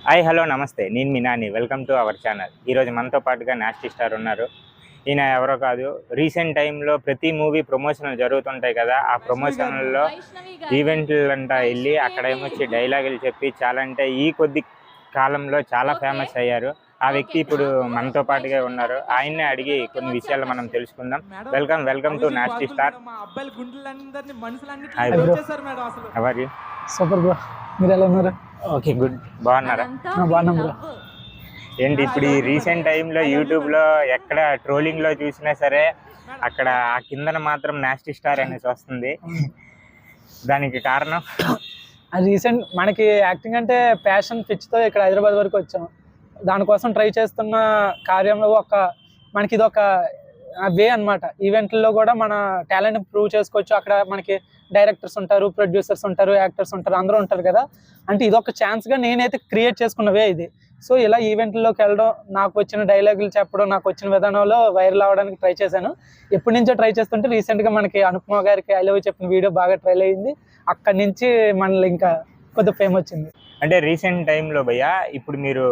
Hi hello నమస్తే, నేను మీ Nani. Welcome to our channel. ఈరోజు మనతో పాటుగా నాస్టీ స్టార్ ఉన్నారు. ఈయన ఎవరో కాదు, రీసెంట్ టైంలో ప్రతి మూవీ ప్రమోషన్లు జరుగుతుంటాయి కదా, ఆ ప్రమోషన్లలో ఈవెంట్లంటా వెళ్ళి అక్కడ ఏమొచ్చి డైలాగులు చెప్పి చాలా అంటే ఈ కొద్ది కాలంలో చాలా ఫేమస్ అయ్యారు. ఆ వ్యక్తి ఇప్పుడు మనతో పాటుగా ఉన్నారు. ఆయన్నే అడిగి కొన్ని విషయాలు మనం తెలుసుకుందాం. Welcome to nasty star. ఎవరు? సూపర్ బ్రో, మీరు ఎలా ఉన్నారు? Okay, good. బాగున్నారా? బాగున్నాం బ్రో. ఏంటి ఇప్పుడు ఈ రీసెంట్ టైంలో యూట్యూబ్లో ఎక్కడ ట్రోలింగ్లో చూసినా సరే అక్కడ ఆ కిందన మాత్రం నాస్టీ స్టార్ అనేసి వస్తుంది. దానికి కారణం రీసెంట్ మనకి యాక్టింగ్ అంటే ప్యాషన్ పిచ్చితో ఇక్కడ హైదరాబాద్ వరకు వచ్చాం. దానికోసం ట్రై చేస్తున్న కార్యంలో మనకి ఇది ఒక వే అనమాట. ఈవెంట్లో కూడా మన టాలెంట్ ప్రూవ్ చేసుకోవచ్చు. అక్కడ మనకి డైరెక్టర్స్ ఉంటారు, ప్రొడ్యూసర్స్ ఉంటారు, యాక్టర్స్ ఉంటారు, అందరూ ఉంటారు కదా. అంటే ఇది ఒక ఛాన్స్గా నేనైతే క్రియేట్ చేసుకున్న వే ఇది. సో ఇలా ఈవెంట్లోకి వెళ్ళడం, నాకు వచ్చిన డైలాగులు చెప్పడం, నాకు వచ్చిన విధానంలో వైరల్ అవ్వడానికి ట్రై చేశాను. ఎప్పటి నుంచో ట్రై చేస్తుంటే రీసెంట్గా మనకి అనుపమ గారికి ఐ లవ్ చెప్పిన వీడియో బాగా ట్రైల్ అయ్యింది. అక్కడి నుంచి మనలో ఇంకా కొద్ది ఫేమ్ వచ్చింది. అంటే రీసెంట్ టైంలో భయ్యా ఇప్పుడు మీరు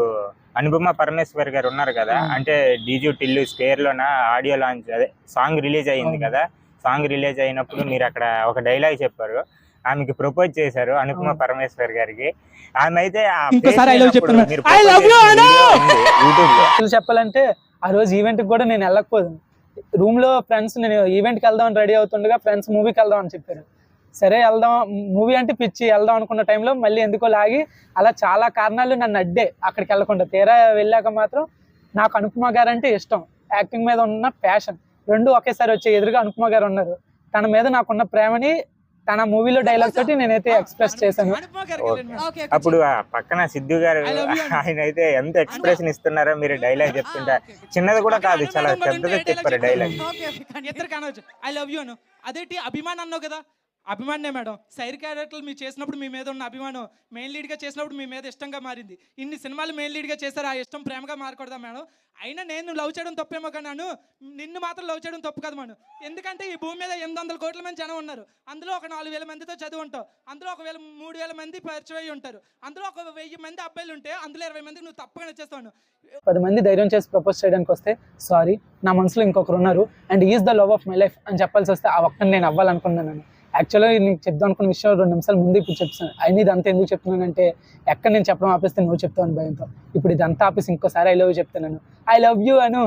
అనుపమ పరమేశ్వర్ గారు ఉన్నారు కదా, అంటే డీజూ టిల్లు స్క్వేర్లోన ఆడియో లాంచ్, అదే సాంగ్ రిలీజ్ అయ్యింది కదా. సాంగ్ రిలీజ్ అయినప్పుడు మీరు అక్కడ ఒక డైలాగ్ చెప్పారు, ఆమెకి ప్రపోజ్ చేశారు అనుపమ పరమేశ్వర్ గారికి. ఆమె అయితే చెప్పాలంటే ఆ రోజు ఈవెంట్కి కూడా నేను వెళ్ళకపోయాను. రూమ్లో ఫ్రెండ్స్, నేను ఈవెంట్కి వెళ్దామని రెడీ అవుతుండగా ఫ్రెండ్స్ మూవీకి వెళ్దాం అని చెప్పారు. సరే వెళ్దాం, మూవీ అంటే పిచ్చి, వెళ్దాం అనుకున్న టైంలో మళ్ళీ ఎందుకో లాగి అలా చాలా కారణాలు నన్ను అడ్డే అక్కడికి వెళ్ళకుండా. తీరా వెళ్ళాక మాత్రం నాకు అనుపమ గారు అంటే ఇష్టం, యాక్టింగ్ మీద ఉన్న ప్యాషన్ రెండు ఒకేసారి వచ్చాయి. ఎదురుగా అనుపమ గారు ఉన్నారు, తన మీద నాకున్న ప్రేమని తన మూవీలో డైలాగ్ తోటి నేనైతే ఎక్స్ప్రెస్ చేశాను. అప్పుడు పక్కన సిద్ధు గారు, ఆయన అయితే ఎంత ఎక్స్ప్రెషన్ ఇస్తున్నారో మీరు డైలాగ్ చెప్తుంటే. చిన్నది కూడా కాదు, చాలా పెద్దది చెప్పారు డైలాగ్. అదేంటి అభిమానం అన్నావు కదా, అభిమానే మేడం. సైడ్ క్యారెక్టర్లు మీరు చేసినప్పుడు మీ మీద ఉన్న అభిమానం మెయిన్ లీడ్గా చేసినప్పుడు మీ మీద ఇష్టంగా మారింది. ఇన్ని సినిమాలు మెయిన్ లీడ్గా చేశారు, ఆ ఇష్టం ప్రేమగా మారకూడదా మేడం? అయినా నేను లవ్ చేయడం తప్పేమో కానీ నిన్ను మాత్రం లవ్ చేయడం తప్పు కదా మేడం. ఎందుకంటే ఈ భూమి మీద 800 కోట్ల మంది జనం ఉన్నారు. అందులో ఒక 4000 మందితో చదువు ఉంటావు, అందులో 3000 మంది పరిచయం అయ్యి ఉంటారు, అందులో ఒక 1000 మంది అబ్బాయిలు ఉంటే అందులో 20 మందికి నువ్వు తప్పగా నచ్చేస్తావు. 10 మంది ధైర్యం చేసి ప్రపోజ్ చేయడానికి వస్తే సారీ నా మనసులో ఇంకొకరు ఉన్నారు and is the love of my life అని చెప్పాల్సి వస్తే ఆ ఒక్కని నేను అవ్వాలనుకున్నాను. యాక్చువల్గా నీకు చెప్దాం అనుకున్న విషయం 2 నిమిషాల ముందు ఇప్పుడు చెప్తాను. అయినా ఇదంతా ఎందుకు చెప్తున్నానంటే ఎక్కడ నేను చెప్పడం ఆపేస్తే నువ్వు చెప్తావు అని భయంతో. ఇప్పుడు ఇదంతా ఆపేసి ఇంకోసారి ఐ లవ్ యూ చెప్తున్నాను, ఐ లవ్ యూ అను.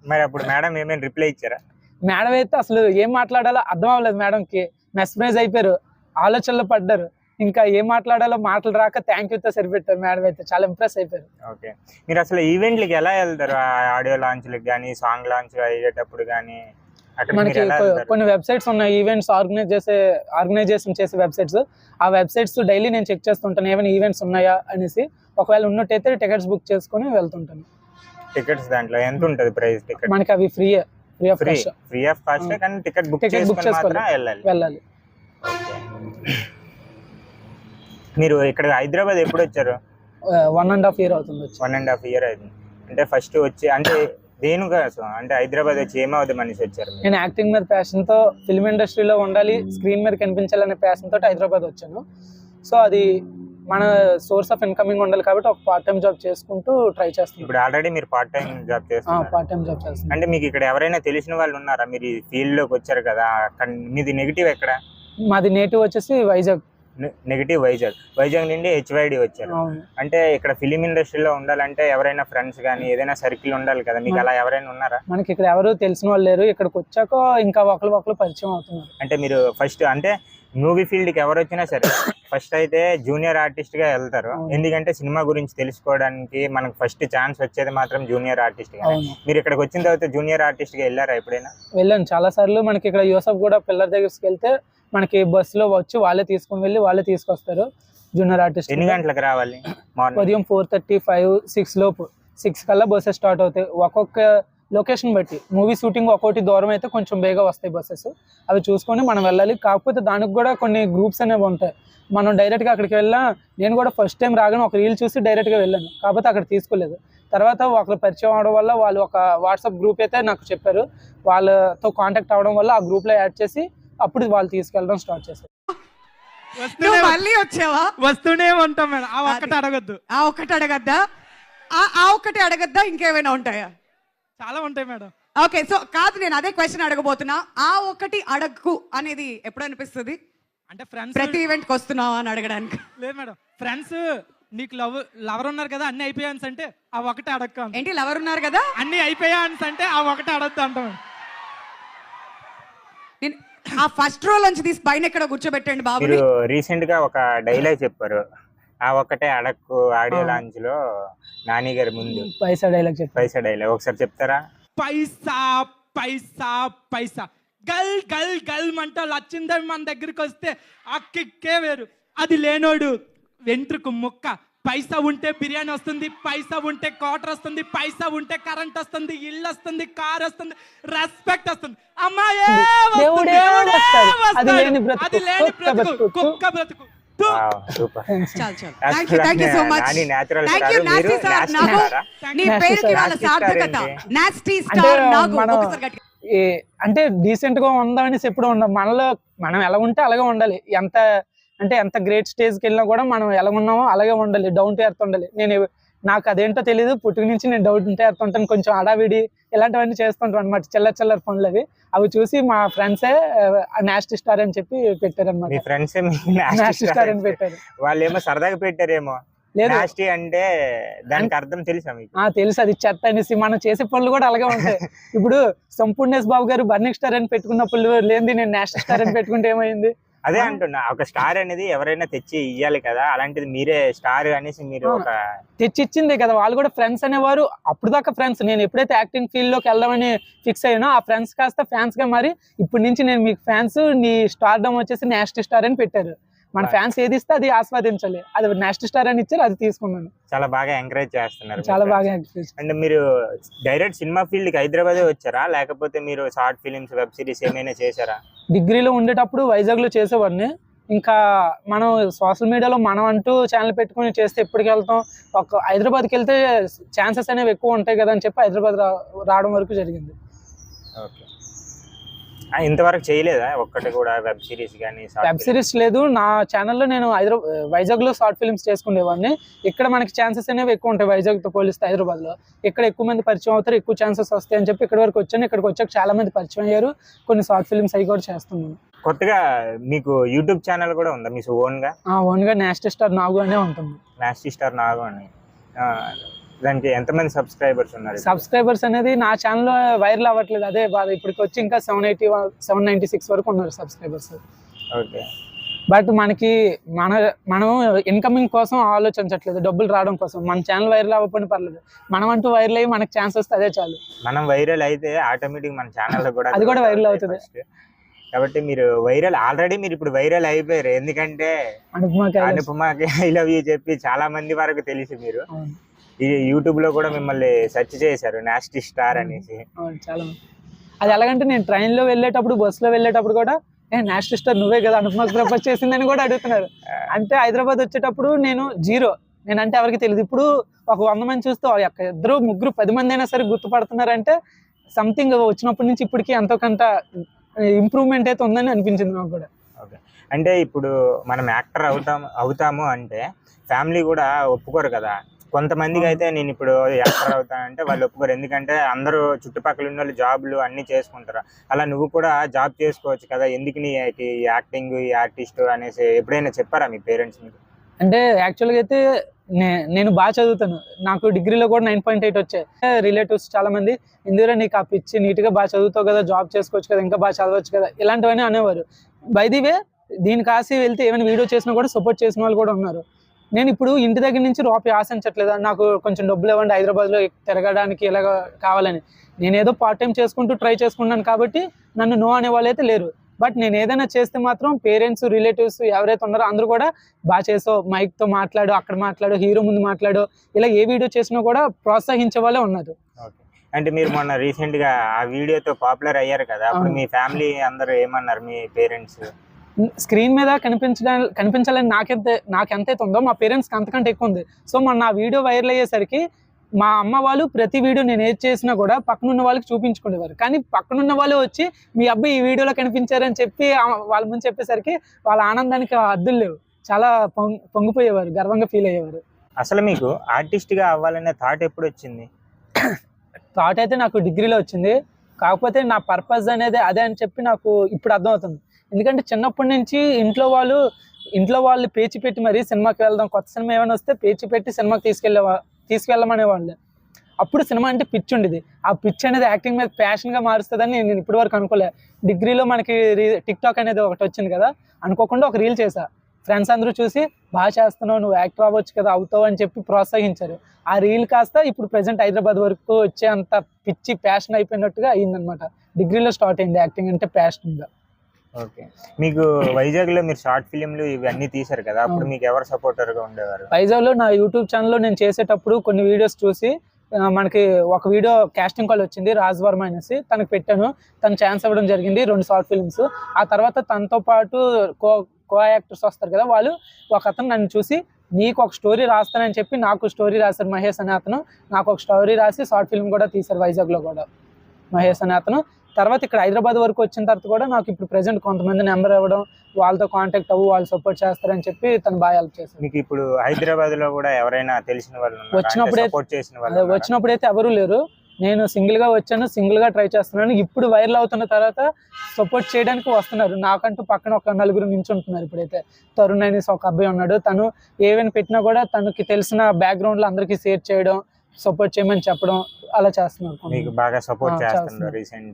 మరి అప్పుడు మేడం ఏమైనా రిప్లై ఇచ్చారా? మేడం అయితే అసలు ఏం మాట్లాడాలో అర్థం అవ్వలేదు. మేడంకి మెస్మరైజ్ అయిపోయారు, ఆలోచనలు పడ్డారు. ఇంకా ఏం మాట్లాడాలో మాటలు రాక థ్యాంక్ యూతో సరిపెట్టారు. మేడం అయితే చాలా ఇంప్రెస్ అయిపోయారు. ఓకే, మీరు అసలు ఈవెంట్లకి ఎలా వెళ్తారు? ఆడియో లాంచ్లకు కానీ, సాంగ్ లాంచ్ అయ్యేటప్పుడు కానీ? మనకి కొన్ని వెబ్సైట్స్ ఉన్నాయి, ఈవెంట్స్ ఆర్గనైజేషన్ చేసే వెబ్సైట్స్. ఆ వెబ్సైట్స్ డైలీ నేను చెక్ చేస్తుంటాను ఏమైనా ఈవెంట్స్ ఉన్నాయా అనేసి. ఒకవేళ ఉన్నట్టయితే టికెట్స్ బుక్ చేసుకుని వెళ్తుంటాను. టికెట్స్ దాంట్లో ఎంత ఉంటుంది ప్రైస్? టికెట్ మనకి అవి ఫ్రీ ఆఫ్ కాస్ట్, కానీ టికెట్ బుక్ చేసుకుని వెళ్ళాలి. మీరు ఇక్కడ హైదరాబాద్ ఎప్పుడు వచ్చారు? 1.5 year అవుతుంది. 1.5 year అయింది. అంటే ఫస్ట్ వచ్చి అంటే దేనికోసం, అంటే హైదరాబాద్ వచ్చి ఏమవుతుంది మనిషి వచ్చారు? నేను యాక్టింగ్ మీద ప్యాషన్ తో, ఫిల్మ్ ఇండస్ట్రీలో ఉండాలి, స్క్రీన్ మీద కనిపించాలనే ప్యాషన్ తోటి హైదరాబాద్ వచ్చాను. సో అది మన సోర్స్ ఆఫ్ ఇన్కమింగ్ ఉండాలి కాబట్టి ఒక పార్ట్ టైం జాబ్ చేసుకుంటూ ట్రై చేస్తాను. ఇప్పుడు ఆల్రెడీ మీరు పార్ట్ టైం జాబ్ చేస్తున్నారు? పార్ట్ టైం జాబ్ చేస్తాను. అంటే మీకు ఇక్కడ ఎవరైనా తెలిసిన వాళ్ళు ఉన్నారా? మీరు ఈ ఫీల్డ్ లోకి వచ్చారు కదా, మీది నెగిటివ్ ఎక్కడ? మాది నేటివ్ వచ్చేసి వైజాగ్. నెగిటివ్ వైజాగ్ నుండి HYD వచ్చారు. అంటే ఇక్కడ ఫిలిం ఇండస్ట్రీలో ఉండాలంటే ఎవరైనా ఫ్రెండ్స్ కానీ ఏదైనా సర్కిల్ ఉండాలి కదా, మీకు అలా ఎవరైనా ఉన్నారా? మనకి ఇక్కడ ఎవరు తెలిసిన వాళ్ళు లేరు. ఇక్కడికి వచ్చాక ఇంకా ఒకరు పరిచయం అవుతున్నారు. అంటే మీరు ఫస్ట్ అంటే మూవీ ఫీల్డ్ కి ఎవరు వచ్చినా సరే ఫస్ట్ అయితే జూనియర్ ఆర్టిస్ట్ గా వెళ్తారు. ఎందుకంటే సినిమా గురించి తెలుసుకోవడానికి మనకు ఫస్ట్ ఛాన్స్ వచ్చేది మాత్రం జూనియర్ ఆర్టిస్ట్ గా. మీరు ఇక్కడికి వచ్చిన తర్వాత జూనియర్ ఆర్టిస్ట్ గా వెళ్ళారా ఎప్పుడైనా? వెళ్ళాను చాలా సార్లు. మనకి ఇక్కడ యూసఫ్ కూడా పిల్లర్ దగ్గరికి వెళ్తే మనకి బస్సులో వచ్చి వాళ్ళే తీసుకుని వెళ్ళి వాళ్ళే తీసుకొస్తారు. జూనియర్ ఆర్టిస్ట్ ఎన్ని గంటలకు రావాలి? ఉదయం 4:30, 5, 6 లోపు. 6 కల్లా బస్సెస్ స్టార్ట్ అవుతాయి. ఒక్కొక్క లొకేషన్ బట్టి మూవీ షూటింగ్ ఒక్కొక్కటి దూరం అయితే కొంచెం బేగా వస్తాయి బస్సెస్, అవి చూసుకొని మనం వెళ్ళాలి. కాకపోతే దానికి కూడా కొన్ని గ్రూప్స్ అనేవి ఉంటాయి. మనం డైరెక్ట్గా అక్కడికి వెళ్ళా. నేను కూడా ఫస్ట్ టైం రాగానే ఒక రీల్ చూసి డైరెక్ట్గా వెళ్ళాను, కాకపోతే అక్కడ తీసుకోలేదు. తర్వాత ఒకరు పరిచయం అవడం వల్ల వాళ్ళు ఒక వాట్సాప్ గ్రూప్ అయితే నాకు చెప్పారు. వాళ్ళతో కాంటాక్ట్ అవ్వడం వల్ల ఆ గ్రూప్లో యాడ్ చేసి అప్పుడు వాళ్ళు తీసుకెళ్ళడం స్టార్ట్ చేశారు. వస్తూనే మళ్ళీ వచ్చావా? వస్తూనే ఉంటాం మేడం. ఆ ఒక్కటి అడగద్దు. ఆ ఒక్కటి అడగద్దా? ఆ ఒక్కటి అడగద్దా? ఇంకేమైనా ఉంటాయా? చాలా ఉంటాయి మేడం. ఓకే, సో కాదు, నేను అదే క్వశ్చన్ అడగబోతున్నా. ఆ ఒక్కటి అడగకు అనేది ఎప్పుడు అనిపిస్తుంది? అంటే ఫ్రెండ్స్ ప్రతి ఈవెంట్ కి వస్తున్నావా అని అడగడానికి? లేదు మేడం, ఫ్రెండ్స్ నీకు లవర్ ఉన్నారు కదా, అన్ని అయిపోయా అంటే ఆ ఒకటే అడగ. ఏంటి లవర్ ఉన్నారు కదా అన్ని అయిపోయా అంటే ఆ ఒకటే అడగద్దు అంటాం. నేను ఆ ఫస్ట్ రో నుంచి తీసి పైన ఎక్కడ కూర్చోబెట్టండి బాబు. మీరు రీసెంట్ గా ఒక డైలాగ్ చెప్పారు, ఆ ఒక్కటే అడక్కు, ఆడియో లాంచ్ లో నాని గారి ముందు పైసా డైలాగ్ చెప్పి పైసా డైలాగ్ ఒకసారి చెప్తారా? పైసా పైసా పైసా గల్ గల్ గల్ మంట లచ్చిందని మన దగ్గరికి వస్తే ఆ కిక్కే వేరు. అది లేనోడు వెంట్రుకు ముక్క. పైసా ఉంటే బిర్యానీ వస్తుంది, పైసా ఉంటే క్వార్టర్ వస్తుంది, పైసా ఉంటే కరెంట్ వస్తుంది, ఇల్లు వస్తుంది, కార్ వస్తుంది, రెస్పెక్ట్ వస్తుంది. అమ్మాయే దేవుడే వస్తాడు. అది లేని బ్రతుకు, అది లేని కుక్క బ్రతుకు, బ్రతుకు. కుక్క బ్రతుకు. సూపర్. చాలు చాలు. Thank you so much. Nani natural thank star. You మీరు నాస్టీ స్టార్. nasty నాకు star ఆ? నీ Nasty పేరుకి star. వాళ్ళ Nasty star సార్థకత. ఏంటి? నాస్టీ అంటే స్టార్. నాకు మనం ఒకసారి గట్టిగా అంటే డీసెంట్ గా ఉందామనేసి ఎప్పుడు ఉండం. మనలో మనం ఎలా ఉంటే అలాగే ఉండాలి. ఎంత గ్రేట్ స్టేజ్కి వెళ్ళినా కూడా మనం ఎలా ఉన్నామో అలాగే ఉండాలి. డౌన్ టు ఎర్త్ ఉండాలి. నాకు అదేంటో తెలియదు, పుట్టుక నుంచి నేను డౌన్ టు ఎర్త్ ఉంటాను. కొంచెం అడావిడి ఇలాంటివన్నీ చేస్తుంటాను అనమాట. చిల్లర పనులు అవి చూసి మా ఫ్రెండ్సే నాస్టీ స్టార్ అని చెప్పి పెట్టారు అనమాట. మీ ఫ్రెండ్స్ నాస్టీ స్టార్ అని పెట్టారు. వాళ్ళు ఏమో సరదాగా పెట్టారేమో. లేదు, నాస్టీ అంటే దానికి అర్థం తెలుసా మీకు? తెలుసు, అది చెత్త అనేసి. మనం చేసే పనులు కూడా అలాగే ఉంటాయి. ఇప్పుడు సంపూర్ణేష్ బాబు గారు బర్నింగ్ స్టార్ అని పెట్టుకున్నప్పుడు లేనిది నేను నాస్టీ స్టార్ అని పెట్టుకుంటే ఏమైంది? అదే అంటున్నా, ఒక స్టార్ అనేది ఎవరైనా తెచ్చి ఇయ్యాలి కదా, అలాంటిది మీరే స్టార్ అనేసి మీరు ఒక తెచ్చిచ్చిందే కదా. వాళ్ళు కూడా ఫ్రెండ్స్ అనేవారు. అప్పుడు దాకా ఫ్రెండ్స్. నేను ఎప్పుడైతే యాక్టింగ్ ఫీల్డ్ లోకి వెళ్దామని ఫిక్స్ అయ్యానో ఆ ఫ్రెండ్స్ కాస్త ఫ్యాన్స్ గా మారి ఇప్పటి నుంచి నేను మీకు ఫ్యాన్స్, నీ స్టార్డమ్ వచ్చేసి నాస్టీ స్టార్ అని పెట్టారు. మన ఫ్యాన్స్ ఏది ఇస్తే అది ఆస్వాదించాలి. అది నాస్టీ స్టార్ అని ఇచ్చారు, అది తీసుకున్నాను. చాలా బాగా ఎంకరేజ్ చేస్తున్నారు. చాలా బాగా. అండ్ మీరు డైరెక్ట్ సినిమా ఫీల్డ్ కి హైదరాబాదే వచ్చారా, లేకపోతే మీరు షార్ట్ ఫిలిమ్స్, వెబ్ సిరీస్ ఏమైనా చేశారా? డిగ్రీలో ఉండేటప్పుడు వైజాగ్ లో చేసేవాడిని. ఇంకా మనం సోషల్ మీడియాలో మనం అంటూ ఛానల్ పెట్టుకుని చేస్తే ఎప్పటికి వెళ్తాం. ఒక హైదరాబాద్కి వెళ్తే ఛాన్సెస్ అనేవి ఎక్కువ ఉంటాయి కదా అని చెప్పి హైదరాబాద్ రావడం వరకు జరిగింది. ఓకే, ఇంతవరకు చేయలేదా ఒక్కటి కూడా వెబ్ సిరీస్ కానీ? వెబ్ సిరీస్ లేదు. నా ఛానల్లో నేను వైజాగ్ లో షార్ట్ ఫిల్మ్స్ చేసుకునేవాడిని. ఇక్కడ మనకి ఛాన్సెస్ అనేవి ఎక్కువ ఉంటాయి వైజాగ్ తో పోలిస్తే. హైదరాబాద్ లో ఇక్కడ ఎక్కువ మంది పరిచయం అవుతారు, ఎక్కువ ఛాన్సెస్ వస్తాయి అని చెప్పి ఇక్కడ వరకు వచ్చాను. ఇక్కడికి వచ్చాక చాలా మంది పరిచయం అయ్యారు. కొన్ని షార్ట్ ఫిల్మ్స్ అవి కూడా చేస్తున్నాను. కొత్తగా మీకు యూట్యూబ్ ఛానల్ కూడా ఉందా మీ ఓన్ గా? నాస్టీ స్టార్ నాగు అనే ఉంటుంది. నాస్టీ స్టార్ నాగు అని. దానికి ఎంతమంది సబ్స్క్రైబర్స్ ఉన్నారు? సబ్స్క్రైబర్స్ అనేది నా ఛానల్లో వైరల్ అవ్వట్లేదు, అదే బాధ. ఇప్పటికి వచ్చి ఇంకా 796 వరకు ఉన్నారు సబ్స్క్రైబర్స్. ఓకే, బట్ మనం ఇన్కమింగ్ కోసం ఆలోచించట్లేదు, డబ్బులు రావడం కోసం. మన ఛానల్ వైరల్ అవ్వకపోయినా పర్లేదు, మనం అంటూ వైరల్ అయ్యి మనకి ఛాన్స్ వస్తే అదే చాలు. మనం వైరల్ అయితే ఆటోమేటిక్ మన ఛానల్ కూడా అది కూడా వైరల్ అవుతుంది. కాబట్టి మీరు ఆల్రెడీ మీరు ఇప్పుడు వైరల్ అయిపోయారు. ఎందుకంటే అనుపమకి ఐ లవ్ యూ చెప్పి చాలా మంది వరకు తెలిసి మీరు ఈ యూట్యూబ్ లో కూడా మిమ్మల్ని సెర్చ్ చేశారు నాస్టీ స్టార్ అనేసి. చాలా. అది ఎలాగంటే నేను ట్రైన్ లో వెళ్ళేటప్పుడు, బస్సులో వెళ్ళేటప్పుడు కూడా నాస్టీ స్టార్ నువ్వే కదా అనుపమకి ప్రపోజ్ చేసిందని కూడా అడుగుతున్నారు. అంటే హైదరాబాద్ వచ్చేటప్పుడు నేను జీరో, నేనంటే ఎవరికి తెలియదు. ఇప్పుడు ఒక 100 మంది చూస్తే ఇద్దరు ముగ్గురు 10 మంది అయినా సరే గుర్తుపడుతున్నారంటే సంథింగ్ వచ్చినప్పటి నుంచి ఇప్పటికి ఎంతో కొంత ఇంప్రూవ్మెంట్ అయితే ఉందని అనిపించింది నాకు కూడా. ఓకే, అంటే ఇప్పుడు మనం యాక్టర్ అవుతాము అంటే ఫ్యామిలీ కూడా ఒప్పుకోరు కదా. కొంతమందికి అయితే నేను ఇప్పుడు యాక్టర్ అవుతానంటే వాళ్ళు ఒప్పుకోరు, ఎందుకంటే అందరూ చుట్టుపక్కల ఉన్న వాళ్ళు జాబ్లు అన్ని చేసుకుంటారు. అలా నువ్వు కూడా జాబ్ చేసుకోవచ్చు కదా, ఎందుకు నీ యాక్టింగ్, ఈ ఆర్టిస్ట్ అనేసి ఎప్పుడైనా చెప్పారా మీ పేరెంట్స్ మీకు? అంటే యాక్చువల్గా అయితే నేను బాగా చదువుతాను. నాకు డిగ్రీలో కూడా 9.8 వచ్చాయి. రిలేటివ్స్ చాలా మంది, ఇందులో నీకు ఆ పిచ్చి, నీట్గా బాగా చదువుతావు కదా, జాబ్ చేసుకోవచ్చు కదా, ఇంకా బాగా చదవచ్చు కదా, ఇలాంటివన్నీ అనేవారు. బై ది వే దీని కాసి వెళ్తే ఏమైనా వీడియో చేసినా కూడా సపోర్ట్ చేసిన వాళ్ళు కూడా ఉన్నారు. నేను ఇప్పుడు ఇంటి దగ్గర నుంచి రూపాయి ఆశించట్లేదు. నాకు కొంచెం డబ్బులు ఇవ్వండి, హైదరాబాద్లో తిరగడానికి ఇలాగ కావాలని. నేను ఏదో పార్ట్ టైం చేసుకుంటూ ట్రై చేసుకున్నాను కాబట్టి నన్ను నో అనే వాళ్ళు అయితే లేరు. బట్ నేను ఏదైనా చేస్తే మాత్రం పేరెంట్స్, రిలేటివ్స్ ఎవరైతే ఉన్నారో అందరూ కూడా బాగా చేసావు, మైక్తో మాట్లాడు, అక్కడ మాట్లాడు, హీరో ముందు మాట్లాడు, ఇలా ఏ వీడియో చేసినా కూడా ప్రోత్సహించే వాళ్ళే ఉన్నారు. అంటే మీరు మొన్న రీసెంట్ గా ఆ వీడియోతో పాపులర్ అయ్యారు కదా, అప్పుడు మీ ఫ్యామిలీ అందరూ ఏమన్నారు మీ పేరెంట్స్? స్క్రీన్ మీద కనిపించాలని నాకెంతైతే ఉందో మా పేరెంట్స్కి అంతకంటే ఎక్కువ ఉంది. సో మొన్న నా వీడియో వైరల్ అయ్యేసరికి మా అమ్మ వాళ్ళు ప్రతి వీడియో నేను ఏది చేసినా కూడా పక్కనున్న వాళ్ళకి చూపించుకునేవారు. కానీ పక్కనున్న వాళ్ళు వచ్చి మీ అబ్బాయి ఈ వీడియోలో కనిపించారని చెప్పి వాళ్ళ ముందు చెప్పేసరికి వాళ్ళ ఆనందానికి హద్దులు లేవు. చాలా పొంగిపోయేవారు, గర్వంగా ఫీల్ అయ్యేవారు. అసలు మీకు ఆర్టిస్ట్గా అవ్వాలనే థాట్ ఎప్పుడు వచ్చింది? థాట్ అయితే నాకు డిగ్రీలో వచ్చింది. కాకపోతే నా పర్పస్ అనేది అదే అని చెప్పి నాకు ఇప్పుడు అర్థమవుతుంది. ఎందుకంటే చిన్నప్పటి నుంచి ఇంట్లో వాళ్ళు పేచి పెట్టి మరి సినిమాకి వెళ్దాం, కొత్త సినిమా ఏమైనా వస్తే పేచి పెట్టి సినిమాకి తీసుకెళ్ళమనేవాళ్ళు. అప్పుడు సినిమా అంటే పిచ్చి ఉండేది. ఆ పిచ్చి అనేది యాక్టింగ్ మీద ప్యాషన్గా మారుస్తుందని నేను ఇప్పటి వరకు అనుకోలే. డిగ్రీలో మనకి టిక్ టాక్ అనేది ఒకటి వచ్చింది కదా, అనుకోకుండా ఒక రీల్ చేశా. ఫ్రెండ్స్ అందరూ చూసి బాగా చేస్తున్నావు, నువ్వు యాక్టర్ అవ్వచ్చు కదా, అవుతావు అని చెప్పి ప్రోత్సహించారు. ఆ రీల్ కాస్త ఇప్పుడు ప్రెసెంట్ హైదరాబాద్ వరకు వచ్చే అంత పిచ్చి ప్యాషన్ అయిపోయినట్టుగా అయిందనమాట. డిగ్రీలో స్టార్ట్ అయింది యాక్టింగ్ అంటే ప్యాషన్గా. ఓకే. మీకు వైజాగ్లో మీరు షార్ట్ ఫిలింలు ఇవన్నీ తీశారు కదా, అప్పుడు మీకు ఎవరు సపోర్టర్గా ఉండేవారు? వైజాగ్లో నా యూట్యూబ్ ఛానల్లో నేను చేసేటప్పుడు కొన్ని వీడియోస్ చూసి మనకి ఒక వీడియో కాస్టింగ్ కాల్ వచ్చింది, రాజ్ వర్మ అనేసి. తనకు పెట్టాను, తను ఛాన్స్ ఇవ్వడం జరిగింది 2 షార్ట్ ఫిల్మ్స్. ఆ తర్వాత తనతో పాటు కో యాక్టర్స్ వస్తారు కదా, వాళ్ళు ఒక అతను నన్ను చూసి నీకు ఒక స్టోరీ రాస్తానని చెప్పి నాకు స్టోరీ రాశారు. మహేష్ అనే అతను నాకు ఒక స్టోరీ రాసి షార్ట్ ఫిల్మ్ కూడా తీశారు వైజాగ్లో కూడా, మహేష్ అనే అతను. తర్వాత ఇక్కడ హైదరాబాద్ వరకు వచ్చిన తర్వాత కూడా నాకు ఇప్పుడు ప్రెసెంట్ కొంతమంది నెంబర్ ఇవ్వడం, వాళ్ళతో కాంటాక్ట్ అవ్వు, వాళ్ళు సపోర్ట్ చేస్తారని చెప్పి తను బాగా హెల్ప్ చేశారు. మీకు ఇప్పుడు హైదరాబాద్లో కూడా ఎవరైనా తెలిసిన వాళ్ళు వచ్చినప్పుడైతే ఎవరు లేరు. నేను సింగిల్గా వచ్చాను, సింగిల్గా ట్రై చేస్తున్నాను. ఇప్పుడు వైరల్ అవుతున్న తర్వాత సపోర్ట్ చేయడానికి వస్తున్నారు. నాకంటూ పక్కన ఒక 4 నించుంటున్నారు. ఇప్పుడైతే తరుణ్ అనేసి ఒక అబ్బాయి ఉన్నాడు. తను ఏవైనా పెట్టినా కూడా తనకి తెలిసిన బ్యాక్గ్రౌండ్లో అందరికీ షేర్ చేయడం, సపోర్ట్ చేయమని చెప్పడం అలా చేస్తున్నారు. మీకు బాగా సపోర్ట్ చేస్తున్నారు. రీసెంట్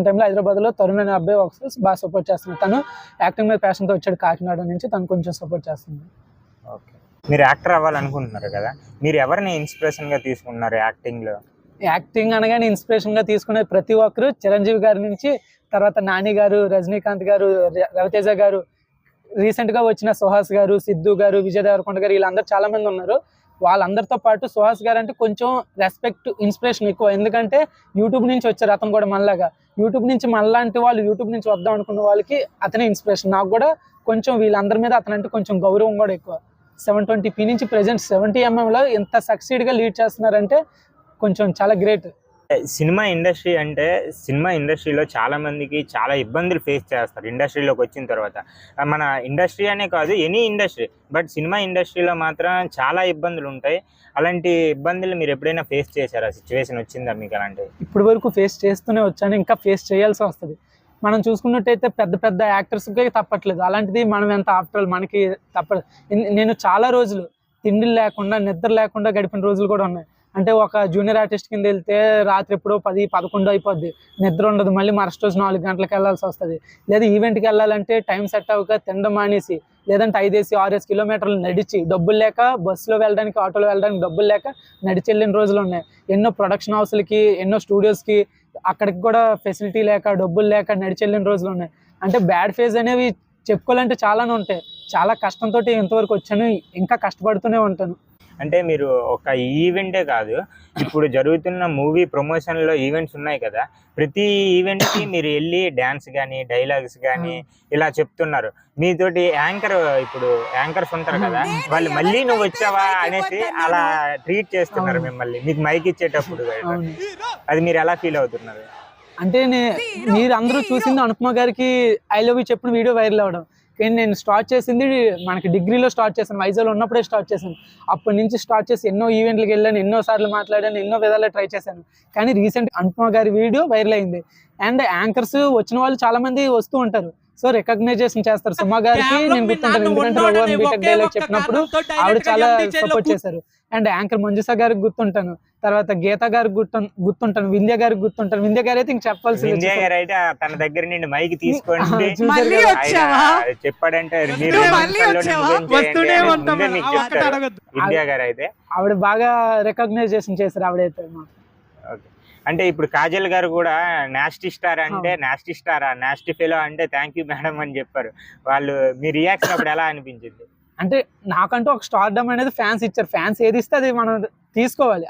టైంలో హైదరాబాద్లో తరుణ్ అనే అబ్బాయి బాగా సపోర్ట్ చేస్తున్నారు. తను యాక్టింగ్ మీద ప్యాషన్తో వచ్చాడు కాకినాడ నుంచి, తను కొంచెం సపోర్ట్ చేస్తున్నారు. ఓకే. మీరు యాక్టర్ అవ్వాలనుకుంటున్నారు కదా, మీరు ఎవరిని ఇన్స్పిరేషన్గా తీసుకున్నారు యాక్టింగ్లో? యాక్టింగ్ అనగానే ఇన్స్పిరేషన్గా తీసుకునే ప్రతి ఒక్కరు చిరంజీవి గారి నుంచి, తర్వాత నాని గారు, రజనీకాంత్ గారు, రవితేజ గారు, రీసెంట్గా వచ్చిన సుహాస్ గారు, సిద్ధు గారు, విజయ్ దేవరకొండ గారు, వీళ్ళందరూ చాలా మంది ఉన్నారు. వాళ్ళందరితో పాటు సుహాస్ గారు అంటే కొంచెం రెస్పెక్ట్, ఇన్స్పిరేషన్ ఎక్కువ. ఎందుకంటే యూట్యూబ్ నుంచి వచ్చారు, అతను కూడా మనలాగా యూట్యూబ్ నుంచి, మనలాంటి వాళ్ళు యూట్యూబ్ నుంచి వద్దాం అనుకున్న వాళ్ళకి అతనే ఇన్స్పిరేషన్. నాకు కూడా కొంచెం వీళ్ళందరి మీద అతనంటే కొంచెం గౌరవం కూడా ఎక్కువ. 720p నుంచి ప్రెసెంట్ 70mm ఎంత సక్సీడ్గా లీడ్ చేస్తున్నారంటే కొంచెం చాలా గ్రేట్. సినిమా ఇండస్ట్రీలో చాలా మందికి చాలా ఇబ్బందులు ఫేస్ చేస్తారు ఇండస్ట్రీలోకి వచ్చిన తర్వాత. మన ఇండస్ట్రీ అనే కాదు, ఎనీ ఇండస్ట్రీ, బట్ సినిమా ఇండస్ట్రీలో మాత్రం చాలా ఇబ్బందులు ఉంటాయి. అలాంటి ఇబ్బందులు మీరు ఎప్పుడైనా ఫేస్ చేశారా? సిచ్యువేషన్ వచ్చిందా మీకు అలాంటివి? ఇప్పటి వరకు ఫేస్ చేస్తూనే వచ్చాను, ఇంకా ఫేస్ చేయాల్సి వస్తుంది. మనం చూసుకున్నట్టయితే పెద్ద పెద్ద యాక్టర్స్కి తప్పట్లేదు, అలాంటిది మనం ఎంత ఆఫ్టర్ ఆల్ మనకి తప్పదు. నేను చాలా రోజులు తిండి లేకుండా, నిద్ర లేకుండా గడిపిన రోజులు కూడా ఉన్నాయి. అంటే ఒక జూనియర్ ఆర్టిస్ట్ కింద వెళ్తే రాత్రి ఎప్పుడో 10-11 అయిపోద్ది, నిద్ర ఉండదు. మళ్ళీ మరుసటి రోజు 4 గంటలకు వెళ్ళాల్సి వస్తుంది. లేదా ఈవెంట్కి వెళ్ళాలంటే టైం సెట్ అవ్వక తినడం మానేసి, లేదంటే 5-6 కిలోమీటర్లు నడిచి, డబ్బులు లేక బస్సులో వెళ్ళడానికి, ఆటోలో వెళ్ళడానికి డబ్బులు లేక నడిచి వెళ్ళిన రోజులు ఉన్నాయి. ఎన్నో ప్రొడక్షన్ హౌస్లకి, ఎన్నో స్టూడియోస్కి అక్కడికి కూడా ఫెసిలిటీ లేక, డబ్బులు లేక నడిచి వెళ్ళిన రోజులు ఉన్నాయి. అంటే బ్యాడ్ ఫేజ్ అనేవి చెప్పుకోవాలంటే చాలానే ఉంటాయి. చాలా కష్టంతో ఇంతవరకు వచ్చాను, ఇంకా కష్టపడుతూనే ఉంటాను. అంటే మీరు ఒక ఈవెంటే కాదు, ఇప్పుడు జరుగుతున్న మూవీ ప్రమోషన్లో ఈవెంట్స్ ఉన్నాయి కదా, ప్రతి ఈవెంట్కి మీరు వెళ్ళి డ్యాన్స్ కానీ, డైలాగ్స్ కానీ ఇలా చెప్తున్నారు. మీతోటి యాంకర్స్ ఉంటారు కదా, వాళ్ళు మళ్ళీ నువ్వు వచ్చావా అనేసి అలా ట్రీట్ చేస్తున్నారు మిమ్మల్ని, మీకు మైక్ ఇచ్చేటప్పుడు. అది మీరు ఎలా ఫీల్ అవుతున్నారు? అంటే మీరు అందరూ చూసింది అనుపమ గారికి ఐ లవ్ యూ చెప్పిన వీడియో వైరల్ అవ్వడం. కానీ నేను స్టార్ట్ చేసింది మనకి డిగ్రీలో స్టార్ట్ చేశాను, వైజాగ్లో ఉన్నప్పుడే స్టార్ట్ చేశాను. అప్పటి నుంచి స్టార్ట్ చేసి ఎన్నో ఈవెంట్లకు వెళ్ళాను, ఎన్నో సార్లు మాట్లాడాను, ఎన్నో విధాలుగా ట్రై చేశాను. కానీ రీసెంట్ అనుపమ గారి వీడియో వైరల్ అయింది. అండ్ యాంకర్స్ వచ్చిన వాళ్ళు చాలా మంది వస్తూ ఉంటారు, సో రికగ్నైజేషన్ చేస్తారు. సుమ గారికి నేను గుర్తుంటాను, ఎందుకంటే రఘువరన్ బీటెక్ డైలాగ్ చెప్పినప్పుడు ఆవిడ చాలా సపోర్ట్ చేశారు. అండ్ యాంకర్ మంజుష గారికి గుర్తుంటాను, తర్వాత గీత గారికి గుర్తుంటాను, వింధ్య గారికి గుర్తుంటాను. వింధ్య గారు అయితే ఇంక చెప్పాల్సింది, వింధ్య గారు అయితే తన దగ్గర నుండి మైక్ తీసుకోండి చెప్పాడంటే వింధ్య గారు అయితే ఆవిడ బాగా రికగ్నైజేషన్ చేశారు ఆవిడైతే. అంటే ఇప్పుడు కాజల్ గారు కూడా నాస్టీ స్టార్ అంటే నాస్టీ స్టారా, నాస్టీ ఫెలో అంటే థ్యాంక్ యూ మేడం అని చెప్పారు. వాళ్ళు మీ రియాక్షన్ అప్పుడు ఎలా అనిపించింది? అంటే నాకంటూ ఒక స్టార్డమ్ అనేది ఫ్యాన్స్ ఇచ్చారు. ఫ్యాన్స్ ఏది ఇస్తే అది మనం తీసుకోవాలి,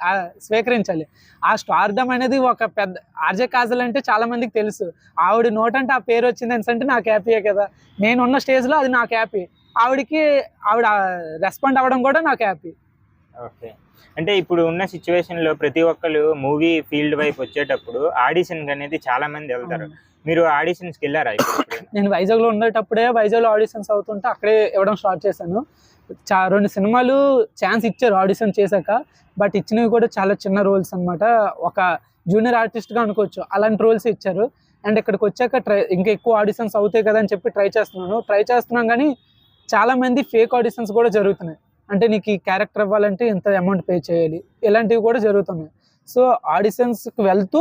స్వీకరించాలి. ఆ స్టార్డమ్ అనేది ఒక పెద్ద ఆర్జే కాజల్ అంటే చాలా మందికి తెలుసు. ఆవిడ నోటంటే ఆ పేరు వచ్చింది అంటే నాకు హ్యాపీయే కదా. నేనున్న స్టేజ్లో అది నాకు హ్యాపీ, ఆవిడ రెస్పాండ్ అవ్వడం కూడా నాకు హ్యాపీ. ఓకే. అంటే ఇప్పుడు ఉన్న సిచ్యువేషన్లో ప్రతి ఒక్కరు మూవీ ఫీల్డ్ వైపు వచ్చేటప్పుడు ఆడిషన్ అనేది చాలా మంది వెళ్తారు. మీరు ఆడిషన్స్కి వెళ్ళారా ఇప్పుడు? నేను వైజాగ్లో ఉండేటప్పుడే వైజాగ్లో ఆడిషన్స్ అవుతుంటే అక్కడే ఇవ్వడం స్టార్ట్ చేశాను. 2 సినిమాలు ఛాన్స్ ఇచ్చారు ఆడిషన్ చేశాక, బట్ ఇచ్చినవి కూడా చాలా చిన్న రోల్స్ అనమాట. ఒక జూనియర్ ఆర్టిస్ట్గా అనుకోవచ్చు, అలాంటి రోల్స్ ఇచ్చారు. అండ్ ఇక్కడికి వచ్చాక ఇంకా ఎక్కువ ఆడిషన్స్ అవుతాయి కదా అని చెప్పి ట్రై చేస్తున్నాను కానీ చాలా మంది ఫేక్ ఆడిషన్స్ కూడా జరుగుతున్నాయి. అంటే నీకు ఈ క్యారెక్టర్ ఇవ్వాలంటే ఇంత అమౌంట్ పే చేయాలి, ఇలాంటివి కూడా జరుగుతున్నాయి. సో ఆడిషన్స్కి వెళ్తూ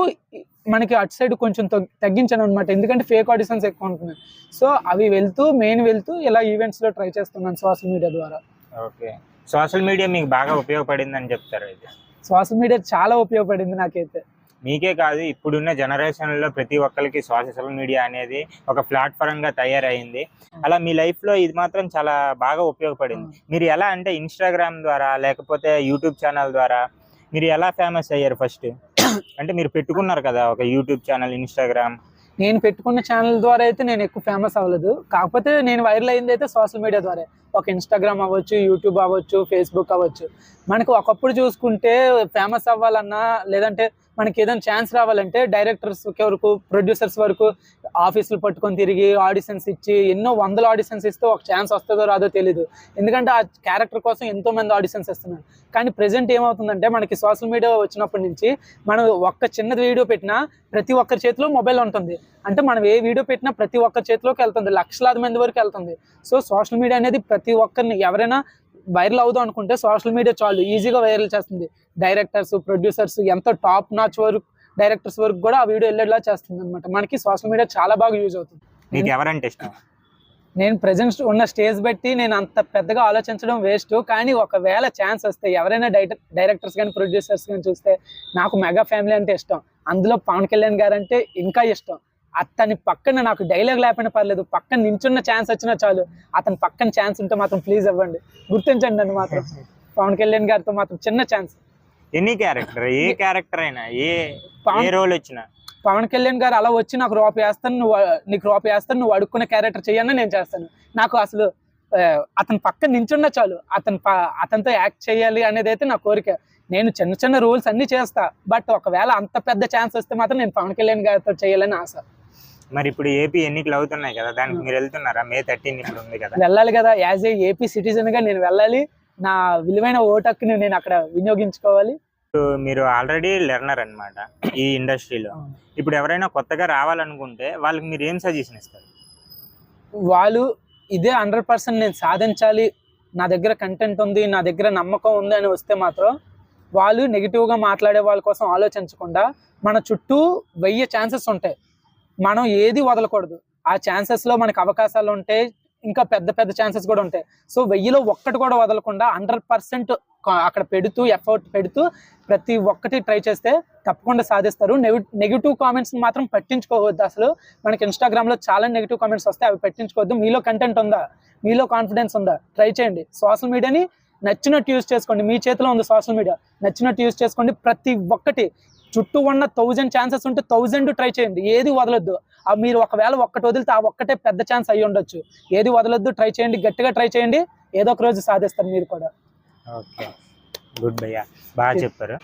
మనకి అటు సైడ్ కొంచెం తగ్గించాను అనమాట, ఎందుకంటే ఫేక్ ఆడిషన్స్ ఎక్కువ ఉంటున్నాయి. సో అవి వెళ్తూ ఇలా ఈవెంట్స్లో ట్రై చేస్తున్నాను సోషల్ మీడియా ద్వారా. ఓకే, సోషల్ మీడియా మీకు బాగా ఉపయోగపడిందని చెప్తారు అయితే? సోషల్ మీడియా చాలా ఉపయోగపడింది నాకైతే. మీకే కాదు, ఇప్పుడున్న జనరేషన్లో ప్రతి ఒక్కరికి సోషల్ మీడియా అనేది ఒక ప్లాట్ఫామ్గా తయారైంది. అలా మీ లైఫ్లో ఇది మాత్రం చాలా బాగా ఉపయోగపడింది. మీరు ఎలా అంటే ఇన్స్టాగ్రామ్ ద్వారా లేకపోతే యూట్యూబ్ ఛానల్ ద్వారా మీరు ఎలా ఫేమస్ అయ్యారు ఫస్ట్? అంటే మీరు పెట్టుకున్నారు కదా ఒక యూట్యూబ్ ఛానల్, ఇన్స్టాగ్రామ్. నేను పెట్టుకున్న ఛానల్ ద్వారా అయితే నేను ఎక్కువ ఫేమస్ అవ్వలేదు, కాకపోతే నేను వైరల్ అయింది అయితే సోషల్ మీడియా ద్వారా. ఒక ఇన్స్టాగ్రామ్ అవ్వచ్చు, యూట్యూబ్ అవ్వచ్చు, ఫేస్బుక్ అవ్వచ్చు. మనకు ఒకప్పుడు చూసుకుంటే ఫేమస్ అవ్వాలన్నా లేదంటే మనకి ఏదైనా ఛాన్స్ రావాలంటే డైరెక్టర్స్ వరకు, ప్రొడ్యూసర్స్ వరకు ఆఫీసులు పట్టుకొని తిరిగి ఆడిషన్స్ ఇచ్చి ఎన్నో 100 ఆడిషన్స్ ఇస్తే ఒక ఛాన్స్ వస్తుందో రాదో తెలీదు, ఎందుకంటే ఆ క్యారెక్టర్ కోసం ఎంతో మంది ఆడిషన్స్ ఇస్తున్నారు. కానీ ప్రెజెంట్ ఏమవుతుందంటే మనకి సోషల్ మీడియా వచ్చినప్పటి నుంచి మనం ఒక్క చిన్నది వీడియో పెట్టినా ప్రతి ఒక్కరి చేతిలో మొబైల్ ఉంటుంది. అంటే మనం ఏ వీడియో పెట్టినా ప్రతి ఒక్కరి చేతిలోకి వెళ్తుంది, లక్షలాది మంది వరకు వెళ్తుంది. సో సోషల్ మీడియా అనేది ప్రతి ఒక్కరిని ఎవరైనా వైరల్ అవుదాం అనుకుంటే సోషల్ మీడియా చాలు ఈజీగా వైరల్ చేస్తుంది. డైరెక్టర్స్, ప్రొడ్యూసర్స్, ఎంతో టాప్ నాచ్ వరకు డైరెక్టర్స్ వరకు కూడా ఆ వీడియో వెళ్ళేలా చేస్తుంది అనమాట. మనకి సోషల్ మీడియా చాలా బాగా యూజ్ అవుతుంది. మీకు ఎవరంటే ఇష్టం? నేను ప్రెజెంట్ ఉన్న స్టేజ్ బట్టి నేను అంత పెద్దగా ఆలోచించడం వేస్ట్, కానీ ఒకవేళ ఛాన్స్ వస్తే ఎవరైనా డైరెక్టర్స్ కానీ ప్రొడ్యూసర్స్ కానీ చూస్తే నాకు మెగా ఫ్యామిలీ అంటే ఇష్టం. అందులో పవన్ కళ్యాణ్ గారు అంటే ఇంకా ఇష్టం. అతని పక్కన నాకు డైలాగ్ లేకపోయినా పర్లేదు, పక్కన నించున్న ఛాన్స్ వచ్చినా చాలు. అతని పక్కన ఛాన్స్ ఉంటే మాత్రం ప్లీజ్ ఇవ్వండి, గుర్తించండి నన్ను మాత్రం. పవన్ కళ్యాణ్ గారితో మాత్రం చిన్న ఛాన్స్. ఎనీ క్యారెక్టర్, ఏ క్యారెక్టర్ అయినా, ఏ రోల్ వచ్చినా పవన్ కళ్యాణ్ గారు అలా వచ్చి నాకు రూపాయి వేస్తాను, నువ్వు అడుక్కునే క్యారెక్టర్ చేయన్నా నేను చేస్తాను. నాకు అసలు అతని పక్కన నించున్నా చాలు, అతనితో యాక్ట్ చేయాలి అనేది అయితే నా కోరిక. నేను చిన్న చిన్న రూల్స్ అన్ని చేస్తా, బట్ ఒకవేళ అంత పెద్ద ఛాన్స్ వస్తే మాత్రం నేను పవన్ కళ్యాణ్ గారితో చేయాలని ఆశ. మరి ఇప్పుడు ఏపీ ఎన్నికలు అవుతున్నాయి కదా, దానికి మీరు వెళ్తున్నారా? May 13 ఇప్పుడు ఉంది కదా. వెళ్ళాలి కదా, యాజ్ ఏ ఏపీ సిటిజన్ గా నేను వెళ్ళాలి. నా విలువైన ఓటు హక్కుని నేను అక్కడ వినియోగించుకోవాలి. మీరు ఆల్రెడీ లెర్నర్ అన్నమాట ఈ ఇండస్ట్రీలో. ఇప్పుడు ఎవరైనా కొత్తగా రావాలనుకుంటే వాళ్ళకి మీరు ఏం సజెషన్ ఇస్తారు? వాళ్ళు ఇదే 100% నేను సాధించాలి, నా దగ్గర కంటెంట్ ఉంది, నా దగ్గర నమ్మకం ఉంది అని వస్తే మాత్రం వాళ్ళు నెగిటివ్గా మాట్లాడే వాళ్ళ కోసం ఆలోచించకుండా మన చుట్టూ 1000 ఛాన్సెస్ ఉంటాయి, మనం ఏది వదలకూడదు. ఆ ఛాన్సెస్లో మనకు అవకాశాలు ఉంటాయి, ఇంకా పెద్ద పెద్ద ఛాన్సెస్ కూడా ఉంటాయి. సో 1000లో ఒక్కటి కూడా వదలకుండా 100% అక్కడ పెడుతూ ఎఫర్ట్ పెడుతూ ప్రతి ఒక్కటి ట్రై చేస్తే తప్పకుండా సాధిస్తారు. నెగిటివ్ కామెంట్స్ మాత్రం పట్టించుకోవద్దు. అసలు మనకి ఇన్స్టాగ్రామ్లో చాలా నెగిటివ్ కామెంట్స్ వస్తాయి, అవి పట్టించుకోవద్దు. మీలో కంటెంట్ ఉందా, మీలో కాన్ఫిడెన్స్ ఉందా, ట్రై చేయండి. సోషల్ మీడియాని నచ్చినట్టు యూజ్ చేసుకోండి, మీ చేతిలో ఉంది సోషల్ మీడియా, నచ్చినట్టు యూజ్ చేసుకోండి. ప్రతి ఒక్కటి చుట్టూ ఉన్న 1000 ఛాన్సెస్ ఉంటే 1000 ట్రై చేయండి, ఏది వదలొద్దు. మీరు ఒకవేళ ఒక్కటి వదిలితే ఆ ఒక్కటే పెద్ద ఛాన్స్ అయ్యి ఉండొచ్చు. ఏది వదలొద్దు, ట్రై చేయండి, గట్టిగా ట్రై చేయండి, ఏదో ఒక రోజు సాధిస్తారు మీరు కూడా. ఓకే, గుడ్ భయ్యా, బాగా చెప్పారు.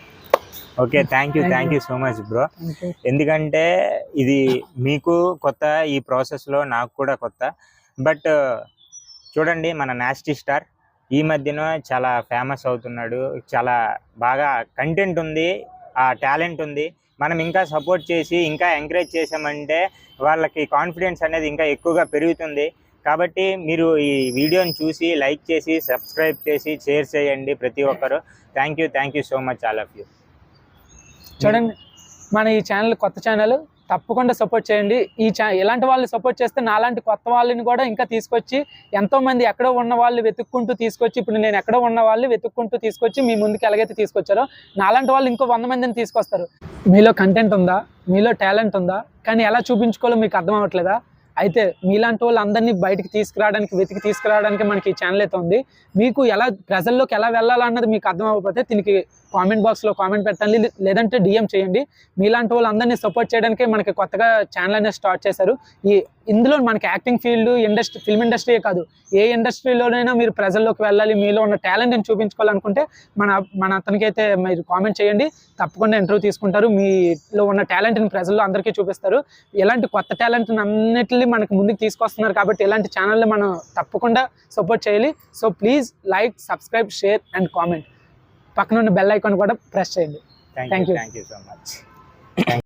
Okay, thank you so much bro. ఎందుకంటే ఇది మీకు కొత్త, ఈ ప్రాసెస్లో నాకు కూడా కొత్త. బట్ చూడండి, మన నాస్టీ స్టార్ ఈ మధ్యన చాలా ఫేమస్ అవుతున్నాడు, చాలా బాగా కంటెంట్ ఉంది, ఆ టాలెంట్ ఉంది. మనం ఇంకా సపోర్ట్ చేసి ఇంకా ఎంకరేజ్ చేసామంటే వాళ్ళకి కాన్ఫిడెన్స్ అనేది ఇంకా ఎక్కువగా పెరుగుతుంది. కాబట్టి మీరు ఈ వీడియోని చూసి లైక్ చేసి సబ్స్క్రైబ్ చేసి షేర్ చేయండి ప్రతి ఒక్కరు. Thank you so much all of you. చూడండి, మన ఈ ఛానల్ కొత్త ఛానల్, తప్పకుండా సపోర్ట్ చేయండి. ఇలాంటి వాళ్ళు సపోర్ట్ చేస్తే నాలాంటి కొత్త వాళ్ళని కూడా ఇంకా తీసుకొచ్చి, ఎంతోమంది ఎక్కడో ఉన్న వాళ్ళు వెతుక్కుంటూ తీసుకొచ్చి, ఇప్పుడు నేను ఎక్కడో ఉన్న వాళ్ళు వెతుక్కుంటూ తీసుకొచ్చి మీ ముందుకు ఎలాగైతే తీసుకొచ్చారో నాలాంటి వాళ్ళు ఇంకో 100 మందిని తీసుకొస్తారు. మీలో కంటెంట్ ఉందా, మీలో టాలెంట్ ఉందా, కానీ ఎలా చూపించుకోవాలో మీకు అర్థం అవ్వట్లేదా? అయితే మీలాంటి వాళ్ళందరినీ బయటికి వెతికి తీసుకురావడానికి మనకి ఈ ఛానల్ అయితే ఉంది. మీకు ఎలా ప్రజల్లోకి ఎలా వెళ్ళాలన్నది మీకు అర్థం అవ్వకపోతే దీనికి కామెంట్ బాక్స్లో కామెంట్ పెట్టండి, లేదంటే డిఎం చేయండి. మీలాంటి వాళ్ళందరినీ సపోర్ట్ చేయడానికే మనకి కొత్తగా ఛానల్ అనేది స్టార్ట్ చేశారు. ఇందులో మనకి యాక్టింగ్ ఫీల్డ్ ఫిల్మ్ ఇండస్ట్రీయే కాదు, ఏ ఇండస్ట్రీలోనైనా మీరు ప్రజల్లోకి వెళ్ళాలి, మీలో ఉన్న టాలెంట్ని చూపించుకోవాలనుకుంటే మన అతనికైతే మీరు కామెంట్ చేయండి, తప్పకుండా ఇంటర్వ్యూ తీసుకుంటారు. మీలో ఉన్న టాలెంట్ని ప్రజల్లో అందరికీ చూపిస్తారు. ఇలాంటి కొత్త టాలెంట్ని అన్నిటిని మనకు ముందుకు తీసుకొస్తున్నారు కాబట్టి ఇలాంటి ఛానల్ని మనం తప్పకుండా సపోర్ట్ చేయాలి. So please like, subscribe, share and comment. పక్కన ఉన్న బెల్ ఐకాన్ కూడా ప్రెస్ చేయండి. Thank you so much.